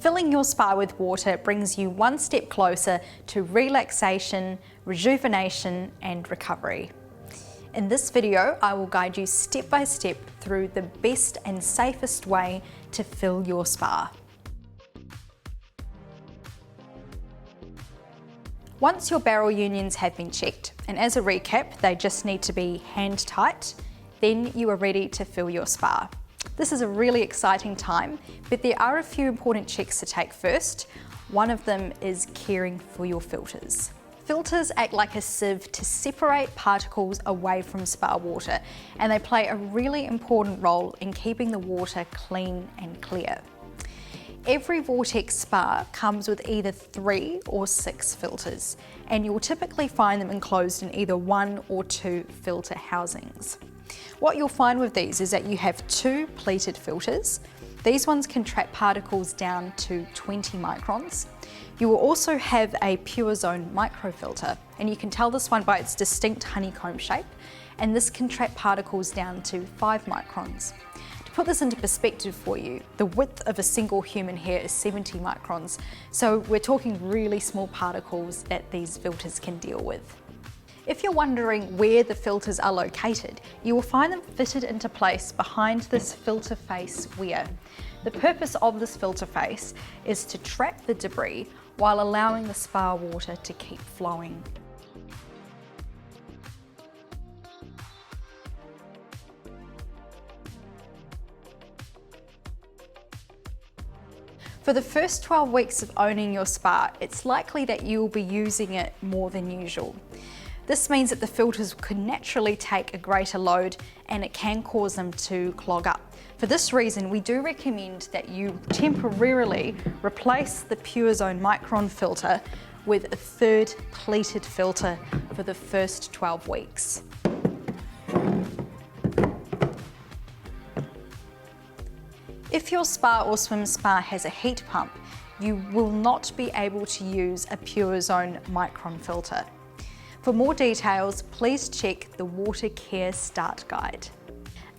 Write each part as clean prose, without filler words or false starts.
Filling your spa with water brings you one step closer to relaxation, rejuvenation, and recovery. In this video, I will guide you step by step through the best and safest way to fill your spa. Once your barrel unions have been checked, and as a recap, they just need to be hand tight, then you are ready to fill your spa. This is a really exciting time, but there are a few important checks to take first. One of them is caring for your filters. Filters act like a sieve to separate particles away from spa water, and they play a really important role in keeping the water clean and clear. Every Vortex Spa comes with either 3 or 6 filters, and you'll typically find them enclosed in either 1 or 2 filter housings. What you'll find with these is that you have 2 pleated filters. These ones can trap particles down to 20 microns. You will also have a Purezone microfilter, and you can tell this one by its distinct honeycomb shape, and this can trap particles down to 5 microns. To put this into perspective for you, the width of a single human hair is 70 microns, so we're talking really small particles that these filters can deal with. If you're wondering where the filters are located, you will find them fitted into place behind this filter face weir. The purpose of this filter face is to trap the debris while allowing the spa water to keep flowing. For the first 12 weeks of owning your spa, it's likely that you will be using it more than usual. This means that the filters could naturally take a greater load and it can cause them to clog up. For this reason, we do recommend that you temporarily replace the Purezone Micron filter with a 3rd pleated filter for the first 12 weeks. If your spa or swim spa has a heat pump, you will not be able to use a Purezone Micron filter. For more details, please check the Water Care Start Guide.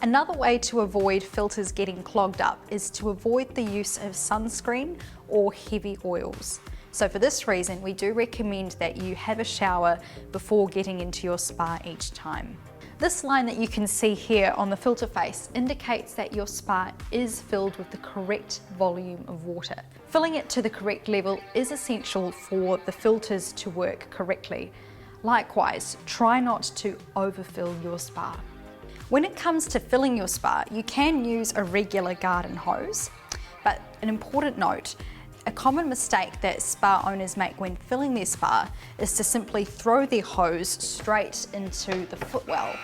Another way to avoid filters getting clogged up is to avoid the use of sunscreen or heavy oils. So for this reason, we do recommend that you have a shower before getting into your spa each time. This line that you can see here on the filter face indicates that your spa is filled with the correct volume of water. Filling it to the correct level is essential for the filters to work correctly. Likewise, try not to overfill your spa. When it comes to filling your spa, you can use a regular garden hose, but an important note, a common mistake that spa owners make when filling their spa is to simply throw their hose straight into the footwell.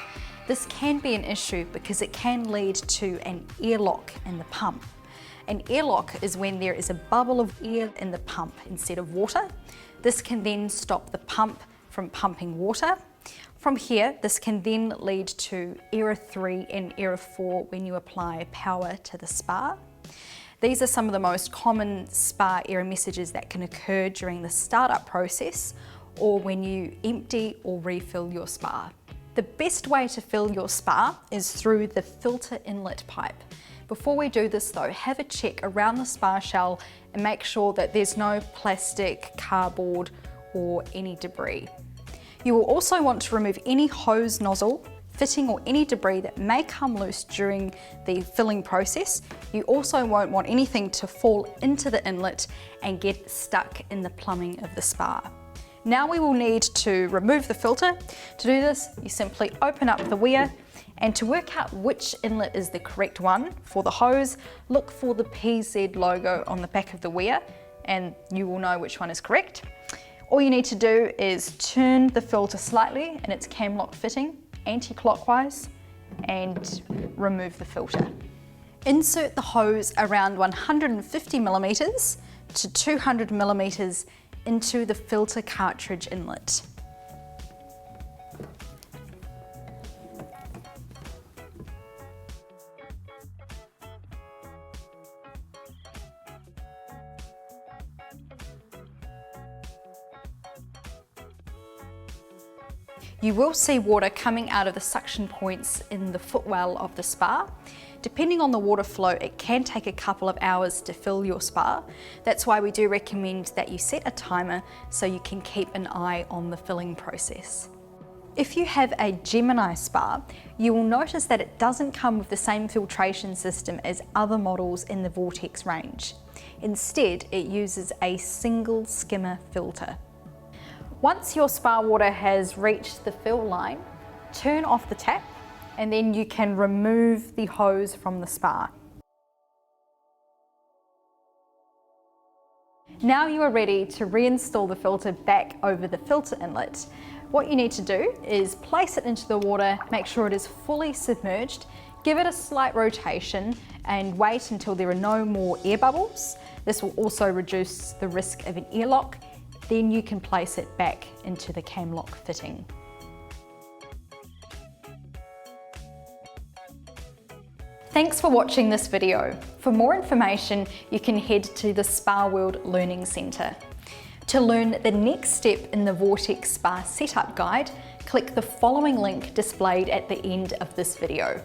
This can be an issue because it can lead to an airlock in the pump. An airlock is when there is a bubble of air in the pump instead of water. This can then stop the pump from pumping water. From here, this can then lead to error 3 and error 4 when you apply power to the spa. These are some of the most common spa error messages that can occur during the startup process or when you empty or refill your spa. The best way to fill your spa is through the filter inlet pipe. Before we do this though, have a check around the spa shell and make sure that there's no plastic, cardboard, or any debris. You will also want to remove any hose nozzle, fitting, or any debris that may come loose during the filling process. You also won't want anything to fall into the inlet and get stuck in the plumbing of the spa. Now we will need to remove the filter. To do this, you simply open up the weir, and to work out which inlet is the correct one for the hose, look for the PZ logo on the back of the weir and you will know which one is correct. All you need to do is turn the filter slightly in its cam lock fitting, anti-clockwise, and remove the filter. Insert the hose around 150 millimeters to 200 millimeters into the filter cartridge inlet. You will see water coming out of the suction points in the footwell of the spa. Depending on the water flow, it can take a couple of hours to fill your spa. That's why we do recommend that you set a timer so you can keep an eye on the filling process. If you have a Gemini spa, you will notice that it doesn't come with the same filtration system as other models in the Vortex range. Instead, it uses a single skimmer filter. Once your spa water has reached the fill line, turn off the tap and then you can remove the hose from the spa. Now you are ready to reinstall the filter back over the filter inlet. What you need to do is place it into the water, make sure it is fully submerged, give it a slight rotation and wait until there are no more air bubbles. This will also reduce the risk of an airlock. Then you can place it back into the cam lock fitting. Thanks for watching this video. For more information, you can head to the Spa World Learning Centre. To learn the next step in the Vortex Spa Setup Guide, click the following link displayed at the end of this video.